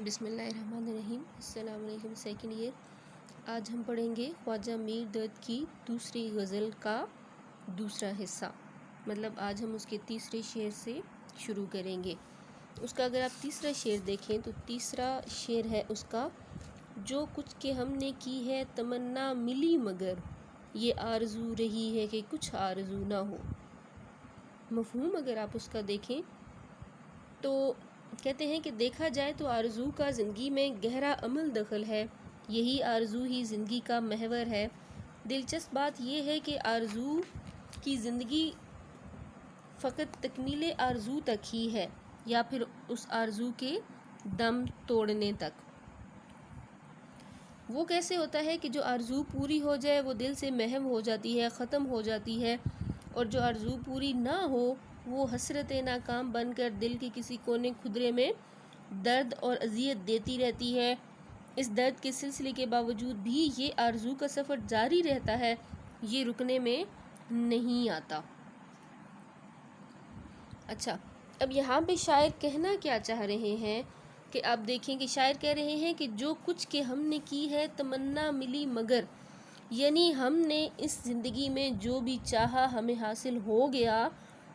بسم اللہ الرحمن الرحیم۔ السلام علیکم سیکنڈ ایئر۔ آج ہم پڑھیں گے خواجہ میر درد کی دوسری غزل کا دوسرا حصہ، مطلب آج ہم اس کے تیسرے شعر سے شروع کریں گے۔ اس کا اگر آپ تیسرا شعر دیکھیں تو تیسرا شعر ہے اس کا، جو کچھ کہ ہم نے کی ہے تمنا ملی مگر یہ آرزو رہی ہے کہ کچھ آرزو نہ ہو۔ مفہوم اگر آپ اس کا دیکھیں تو کہتے ہیں کہ دیکھا جائے تو آرزو کا زندگی میں گہرا عمل دخل ہے، یہی آرزو ہی زندگی کا محور ہے۔ دلچسپ بات یہ ہے کہ آرزو کی زندگی فقط تکمیل آرزو تک ہی ہے یا پھر اس آرزو کے دم توڑنے تک۔ وہ کیسے ہوتا ہے کہ جو آرزو پوری ہو جائے وہ دل سے محو ہو جاتی ہے، ختم ہو جاتی ہے، اور جو آرزو پوری نہ ہو وہ حسرت ناکام بن کر دل کے کسی کونے خدرے میں درد اور اذیت دیتی رہتی ہے۔ اس درد کے سلسلے کے باوجود بھی یہ آرزو کا سفر جاری رہتا ہے، یہ رکنے میں نہیں آتا۔ اچھا، اب یہاں پہ شاعر کہنا کیا چاہ رہے ہیں کہ آپ دیکھیں کہ شاعر کہہ رہے ہیں کہ جو کچھ کہ ہم نے کی ہے تمنا ملی مگر، یعنی ہم نے اس زندگی میں جو بھی چاہا ہمیں حاصل ہو گیا،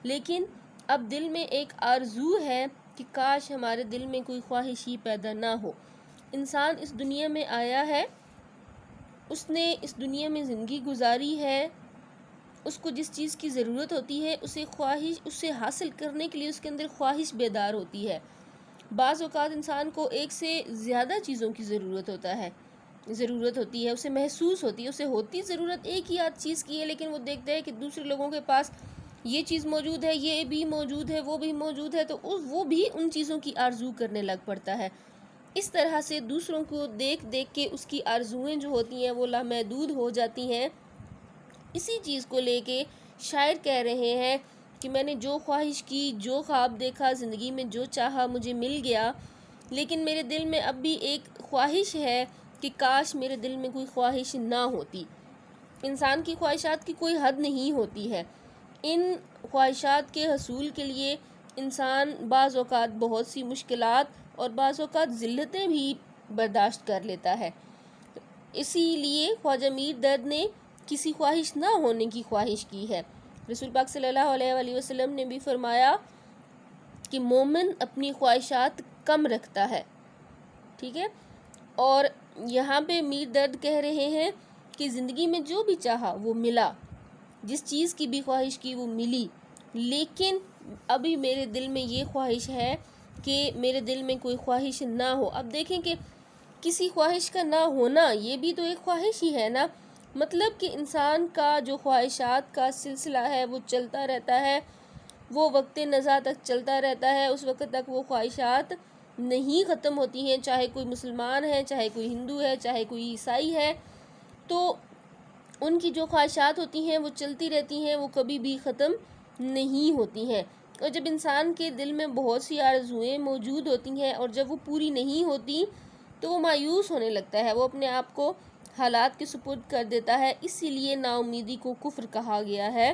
لیکن اب دل میں ایک آرزو ہے کہ کاش ہمارے دل میں کوئی خواہش ہی پیدا نہ ہو۔ انسان اس دنیا میں آیا ہے، اس نے اس دنیا میں زندگی گزاری ہے، اس کو جس چیز کی ضرورت ہوتی ہے اسے حاصل کرنے کے لیے اس کے اندر خواہش بیدار ہوتی ہے۔ بعض اوقات انسان کو ایک سے زیادہ چیزوں کی ضرورت ہوتی ہے، اسے محسوس ہوتی ہے، اسے ہوتی ضرورت ایک ہی آدھ چیز کی ہے، لیکن وہ دیکھتا ہے کہ دوسرے لوگوں کے پاس یہ چیز موجود ہے، یہ بھی موجود ہے، وہ بھی موجود ہے، تو وہ بھی ان چیزوں کی آرزو کرنے لگ پڑتا ہے۔ اس طرح سے دوسروں کو دیکھ کے اس کی آرزویں جو ہوتی ہیں وہ لامحدود ہو جاتی ہیں۔ اسی چیز کو لے کے شاعر کہہ رہے ہیں کہ میں نے جو خواہش کی، جو خواب دیکھا، زندگی میں جو چاہا مجھے مل گیا، لیکن میرے دل میں اب بھی ایک خواہش ہے کہ کاش میرے دل میں کوئی خواہش نہ ہوتی۔ انسان کی خواہشات کی کوئی حد نہیں ہوتی ہے، ان خواہشات کے حصول کے لیے انسان بعض اوقات بہت سی مشکلات اور بعض اوقات ذلتیں بھی برداشت کر لیتا ہے۔ اسی لیے خواجہ میر درد نے کسی خواہش نہ ہونے کی خواہش کی ہے۔ رسول پاک صلی اللہ علیہ وآلہ وسلم نے بھی فرمایا کہ مومن اپنی خواہشات کم رکھتا ہے، ٹھیک ہے۔ اور یہاں پہ میر درد کہہ رہے ہیں کہ زندگی میں جو بھی چاہا وہ ملا، جس چیز کی بھی خواہش کی وہ ملی، لیکن ابھی میرے دل میں یہ خواہش ہے کہ میرے دل میں کوئی خواہش نہ ہو۔ اب دیکھیں کہ کسی خواہش کا نہ ہونا یہ بھی تو ایک خواہش ہی ہے نا، مطلب کہ انسان کا جو خواہشات کا سلسلہ ہے وہ چلتا رہتا ہے، وہ وقت نزا تک چلتا رہتا ہے، اس وقت تک وہ خواہشات نہیں ختم ہوتی ہیں، چاہے کوئی مسلمان ہے، چاہے کوئی ہندو ہے، چاہے کوئی عیسائی ہے، تو ان کی جو خواہشات ہوتی ہیں وہ چلتی رہتی ہیں، وہ کبھی بھی ختم نہیں ہوتی ہیں۔ اور جب انسان کے دل میں بہت سی آرزوئیں موجود ہوتی ہیں اور جب وہ پوری نہیں ہوتی تو وہ مایوس ہونے لگتا ہے، وہ اپنے آپ کو حالات کے سپرد کر دیتا ہے۔ اسی لیے نا امیدی کو کفر کہا گیا ہے۔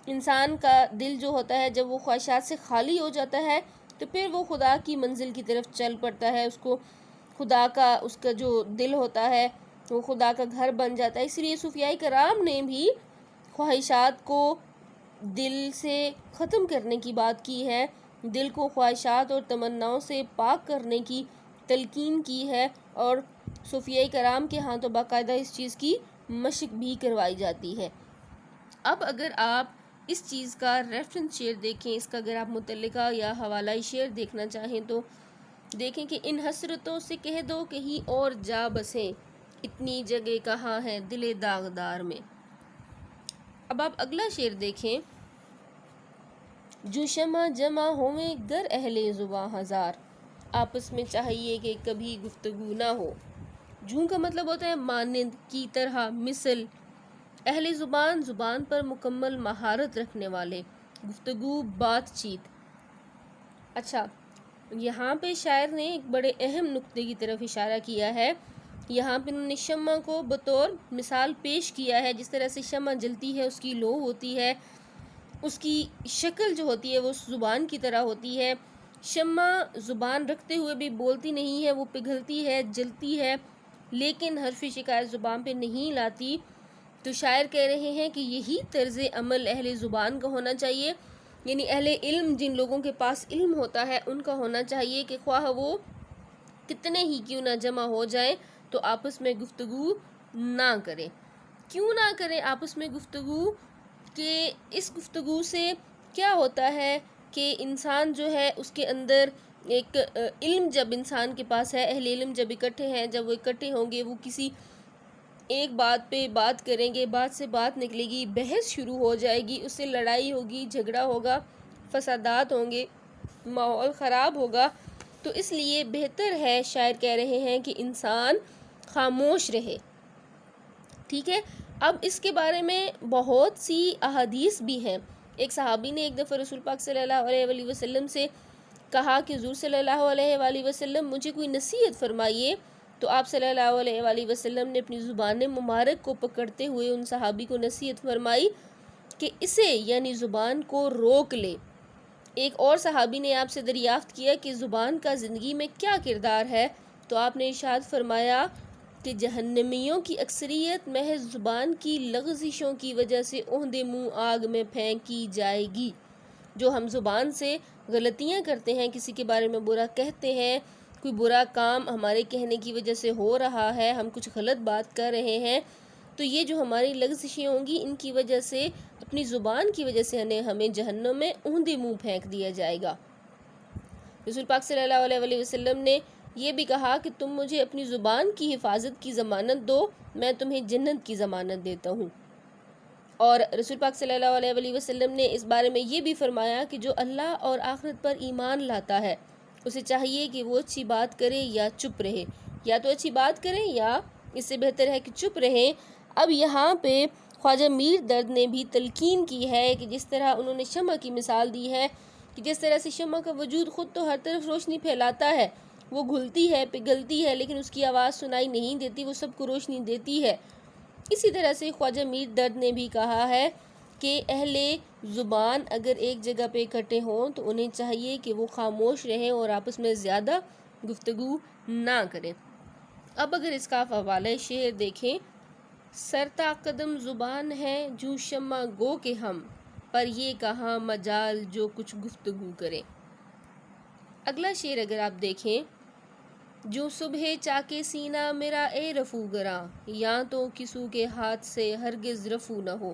انسان کا دل جو ہوتا ہے جب وہ خواہشات سے خالی ہو جاتا ہے تو پھر وہ خدا کی منزل کی طرف چل پڑتا ہے، اس کا جو دل ہوتا ہے وہ خدا کا گھر بن جاتا ہے۔ اس لیے صوفیاء کرام نے بھی خواہشات کو دل سے ختم کرنے کی بات کی ہے، دل کو خواہشات اور تمناؤں سے پاک کرنے کی تلقین کی ہے، اور صوفیاء کرام کے ہاں تو باقاعدہ اس چیز کی مشق بھی کروائی جاتی ہے۔ اب اگر آپ اس چیز کا ریفرنس شعر دیکھیں، اس کا اگر آپ متعلقہ یا حوالہ شعر دیکھنا چاہیں تو دیکھیں کہ ان حسرتوں سے کہہ دو کہیں اور جا بسیں، اتنی جگہ کہاں ہے دل داغدار میں۔ اب آپ اگلا شعر دیکھیں، جو شمع جمع ہوئیں گر اہل زباں ہزار، آپس میں چاہیے کہ کبھی گفتگو نہ ہو۔ جوں کا مطلب ہوتا ہے مانند، کی طرح، مثل۔ اہل زبان، زبان پر مکمل مہارت رکھنے والے، گفتگو، بات چیت۔ اچھا، یہاں پہ شاعر نے ایک بڑے اہم نقطے کی طرف اشارہ کیا ہے۔ یہاں پہ انہوں نے شمع کو بطور مثال پیش کیا ہے، جس طرح سے شمع جلتی ہے، اس کی لو ہوتی ہے، اس کی شکل جو ہوتی ہے وہ اس زبان کی طرح ہوتی ہے، شمع زبان رکھتے ہوئے بھی بولتی نہیں ہے، وہ پگھلتی ہے، جلتی ہے، لیکن حرف شکایت زبان پہ نہیں لاتی۔ تو شاعر کہہ رہے ہیں کہ یہی طرز عمل اہل زبان کا ہونا چاہیے، یعنی اہل علم، جن لوگوں کے پاس علم ہوتا ہے ان کا ہونا چاہیے کہ خواہ وہ کتنے ہی کیوں نہ جمع ہو جائیں تو آپس میں گفتگو نہ کریں۔ کیوں نہ کریں آپس میں گفتگو؟ کہ اس گفتگو سے کیا ہوتا ہے کہ انسان جو ہے اس کے اندر ایک علم جب انسان کے پاس ہے، اہل علم جب اکٹھے ہیں، جب وہ اکٹھے ہوں گے، وہ کسی ایک بات پہ بات کریں گے، بات سے بات نکلے گی، بحث شروع ہو جائے گی، اس سے لڑائی ہوگی، جھگڑا ہوگا، فسادات ہوں گے، ماحول خراب ہوگا۔ تو اس لیے بہتر ہے، شاعر کہہ رہے ہیں کہ انسان خاموش رہے۔ ٹھیک ہے، اب اس کے بارے میں بہت سی احادیث بھی ہیں۔ ایک صحابی نے ایک دفعہ رسول پاک صلی اللہ علیہ وآلہ وسلم سے کہا کہ حضور صلی اللہ علیہ وآلہ وسلم مجھے کوئی نصیحت فرمائیے، تو آپ صلی اللہ علیہ وآلہ وسلم نے اپنی زبان مبارک کو پکڑتے ہوئے ان صحابی کو نصیحت فرمائی کہ اسے یعنی زبان کو روک لے۔ ایک اور صحابی نے آپ سے دریافت کیا کہ زبان کا زندگی میں کیا کردار ہے، تو آپ نے ارشاد فرمایا کہ جہنمیوں کی اکثریت محض زبان کی لغزشوں کی وجہ سے عہدے منہ آگ میں پھینکی جائے گی۔ جو ہم زبان سے غلطیاں کرتے ہیں، کسی کے بارے میں برا کہتے ہیں، کوئی برا کام ہمارے کہنے کی وجہ سے ہو رہا ہے، ہم کچھ غلط بات کر رہے ہیں، تو یہ جو ہماری لغزشیں ہوں گی، ان کی وجہ سے، اپنی زبان کی وجہ سے ہمیں جہنم میں عہدے منہ پھینک دیا جائے گا۔ رسول پاک صلی اللہ علیہ وآلہ وسلم نے یہ بھی کہا کہ تم مجھے اپنی زبان کی حفاظت کی ضمانت دو، میں تمہیں جنت کی ضمانت دیتا ہوں۔ اور رسول پاک صلی اللہ علیہ وآلہ وسلم نے اس بارے میں یہ بھی فرمایا کہ جو اللہ اور آخرت پر ایمان لاتا ہے، اسے چاہیے کہ وہ اچھی بات کرے یا چپ رہے، یا تو اچھی بات کریں یا اس سے بہتر ہے کہ چپ رہیں۔ اب یہاں پہ خواجہ میر درد نے بھی تلقین کی ہے کہ جس طرح انہوں نے شمع کی مثال دی ہے کہ جس طرح سے شمع کا وجود خود تو ہر طرف روشنی پھیلاتا ہے، وہ گھلتی ہے، پگھلتی ہے، لیکن اس کی آواز سنائی نہیں دیتی، وہ سب کو روشنی دیتی ہے۔ اسی طرح سے خواجہ میر درد نے بھی کہا ہے کہ اہل زبان اگر ایک جگہ پہ اکٹھے ہوں تو انہیں چاہیے کہ وہ خاموش رہیں اور آپس میں زیادہ گفتگو نہ کریں۔ اب اگر اس کا حوالہ شعر دیکھیں، سرتا قدم زبان ہے جو شمع گو کے ہم، پر یہ کہاں مجال جو کچھ گفتگو کرے۔ اگلا شعر اگر آپ دیکھیں، جو صبح چاکے سینہ میرا اے رفو گراں، یا تو کسو کے ہاتھ سے ہرگز رفو نہ ہو۔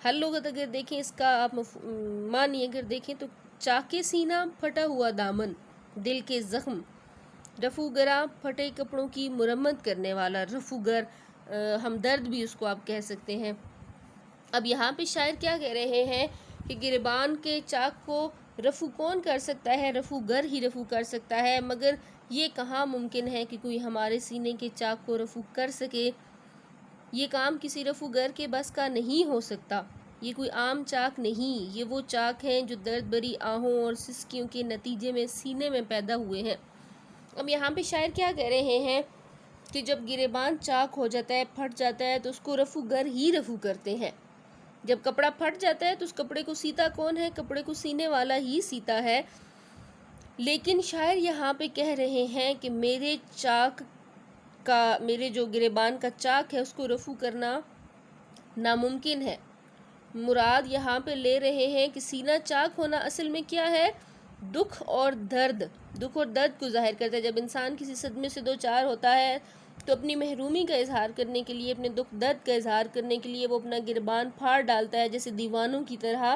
ہر لغت اگر دیکھیں اس کا آپ معنی اگر دیکھیں تو چاکے سینہ پھٹا ہوا دامن، دل کے زخم، رفو گراں پھٹے کپڑوں کی مرمت کرنے والا، رفو گر ہمدرد بھی اس کو آپ کہہ سکتے ہیں۔ اب یہاں پہ شاعر کیا کہہ رہے ہیں کہ گریبان کے چاک کو رفو کون کر سکتا ہے؟ رفو گر ہی رفو کر سکتا ہے، مگر یہ کہاں ممکن ہے کہ کوئی ہمارے سینے کے چاک کو رفو کر سکے؟ یہ کام کسی رفو گر کے بس کا نہیں ہو سکتا۔ یہ کوئی عام چاک نہیں، یہ وہ چاک ہیں جو درد بری آہوں اور سسکیوں کے نتیجے میں سینے میں پیدا ہوئے ہیں۔ اب یہاں پہ شاعر کیا کہہ رہے ہیں کہ جب گریبان چاک ہو جاتا ہے، پھٹ جاتا ہے، تو اس کو رفو گر ہی رفو کرتے ہیں۔ جب کپڑا پھٹ جاتا ہے تو اس کپڑے کو سیتا کون ہے؟ کپڑے کو سینے والا ہی سیتا ہے۔ لیکن شاعر یہاں پہ کہہ رہے ہیں کہ میرے جو گریبان کا چاک ہے اس کو رفو کرنا ناممکن ہے۔ مراد یہاں پہ لے رہے ہیں کہ سینہ چاک ہونا اصل میں کیا ہے؟ دکھ اور درد کو ظاہر کرتا ہے۔ جب انسان کسی صدمے سے دو چار ہوتا ہے تو اپنی محرومی کا اظہار کرنے کے لیے، اپنے دکھ درد کا اظہار کرنے کے لیے وہ اپنا گریبان پھاڑ ڈالتا ہے، جیسے دیوانوں کی طرح،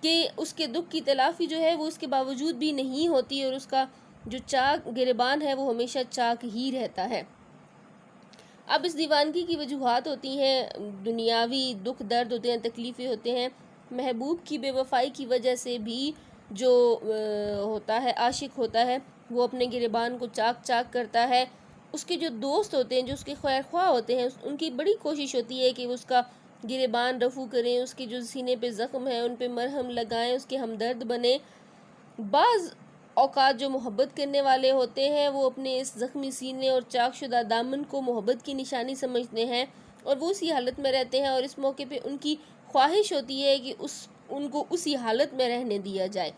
کہ اس کے دکھ کی تلافی جو ہے وہ اس کے باوجود بھی نہیں ہوتی، اور اس کا جو چاک گریبان ہے وہ ہمیشہ چاک ہی رہتا ہے۔ اب اس دیوانگی کی وجوہات ہوتی ہیں، دنیاوی دکھ درد ہوتے ہیں، تکلیفیں ہوتے ہیں، محبوب کی بے وفائی کی وجہ سے بھی جو ہوتا ہے، عاشق ہوتا ہے، وہ اپنے گریبان کو چاک چاک کرتا ہے۔ اس کے جو دوست ہوتے ہیں، جو اس کے خیر خواہ ہوتے ہیں، ان کی بڑی کوشش ہوتی ہے کہ وہ اس کا گریبان رفو کریں، اس کے جو سینے پہ زخم ہیں ان پہ مرہم لگائیں، اس کے ہمدرد بنیں۔ بعض اوقات جو محبت کرنے والے ہوتے ہیں وہ اپنے اس زخمی سینے اور چاک شدہ دامن کو محبت کی نشانی سمجھتے ہیں، اور وہ اسی حالت میں رہتے ہیں، اور اس موقع پہ ان کی خواہش ہوتی ہے کہ ان کو اسی حالت میں رہنے دیا جائے۔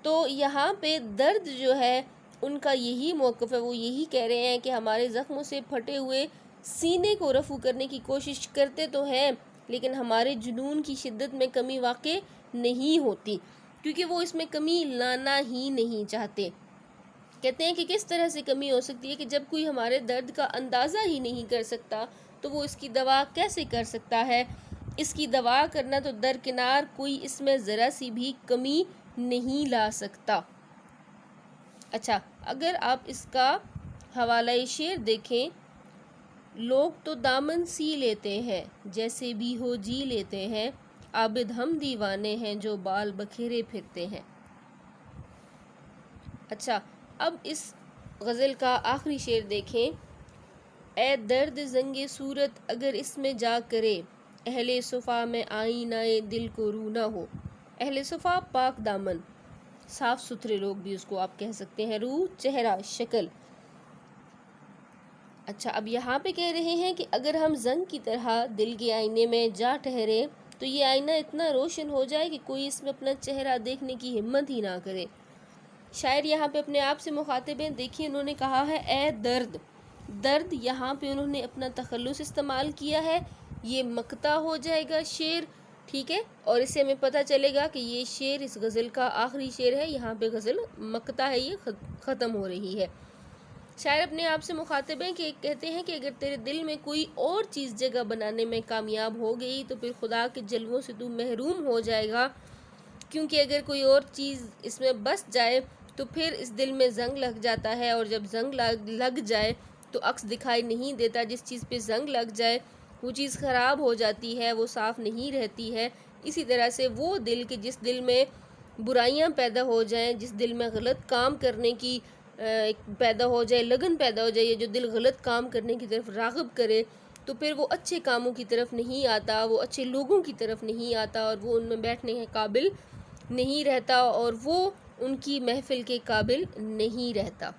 تو یہاں پہ درد جو ہے ان کا یہی موقف ہے، وہ یہی کہہ رہے ہیں کہ ہمارے زخموں سے پھٹے ہوئے سینے کو رفع کرنے کی کوشش کرتے تو ہیں، لیکن ہمارے جنون کی شدت میں کمی واقع نہیں ہوتی، کیونکہ وہ اس میں کمی لانا ہی نہیں چاہتے۔ کہتے ہیں کہ کس طرح سے کمی ہو سکتی ہے کہ جب کوئی ہمارے درد کا اندازہ ہی نہیں کر سکتا تو وہ اس کی دوا کیسے کر سکتا ہے؟ اس کی دوا کرنا تو درکنار، کوئی اس میں ذرا سی بھی کمی نہیں لا سکتا۔ اچھا، اگر آپ اس کا حوالہ شعر دیکھیں، لوگ تو دامن سی لیتے ہیں، جیسے بھی ہو جی لیتے ہیں، عابد ہم دیوانے ہیں جو بال بکھیرے پھرتے ہیں۔ اچھا، اب اس غزل کا آخری شعر دیکھیں، اے درد زنگ صورت اگر اس میں جا کرے، اہل صفا میں آئینہ دل کو رو نہ ہو۔ اہل صفا پاک دامن، صاف ستھرے لوگ بھی اس کو آپ کہہ سکتے ہیں، روح، چہرہ، شکل۔ اچھا، اب یہاں پہ کہہ رہے ہیں کہ اگر ہم زنگ کی طرح دل کے آئینے میں جا ٹھہرے تو یہ آئینہ اتنا روشن ہو جائے کہ کوئی اس میں اپنا چہرہ دیکھنے کی ہمت ہی نہ کرے۔ شاعر یہاں پہ اپنے آپ سے مخاطب ہیں، دیکھیں انہوں نے کہا ہے اے درد، درد یہاں پہ انہوں نے اپنا تخلص استعمال کیا ہے، یہ مقطع ہو جائے گا شعر، ٹھیک ہے، اور اس سے ہمیں پتہ چلے گا کہ یہ شعر اس غزل کا آخری شعر ہے، یہاں پہ غزل مقطع ہے، یہ ختم ہو رہی ہے۔ شاعر اپنے آپ سے مخاطب ہیں کہ کہتے ہیں کہ اگر تیرے دل میں کوئی اور چیز جگہ بنانے میں کامیاب ہو گئی تو پھر خدا کے جلووں سے تو محروم ہو جائے گا، کیونکہ اگر کوئی اور چیز اس میں بس جائے تو پھر اس دل میں زنگ لگ جاتا ہے، اور جب زنگ لگ جائے تو عکس دکھائی نہیں دیتا، جس چیز پہ زنگ لگ جائے وہ چیز خراب ہو جاتی ہے، وہ صاف نہیں رہتی ہے۔ اسی طرح سے وہ دل کہ جس دل میں برائیاں پیدا ہو جائیں، جس دل میں غلط کام کرنے کی پیدا ہو جائے، لگن پیدا ہو جائے، یہ جو دل غلط کام کرنے کی طرف راغب کرے تو پھر وہ اچھے کاموں کی طرف نہیں آتا، وہ اچھے لوگوں کی طرف نہیں آتا، اور وہ ان میں بیٹھنے کے قابل نہیں رہتا، اور وہ ان کی محفل کے قابل نہیں رہتا۔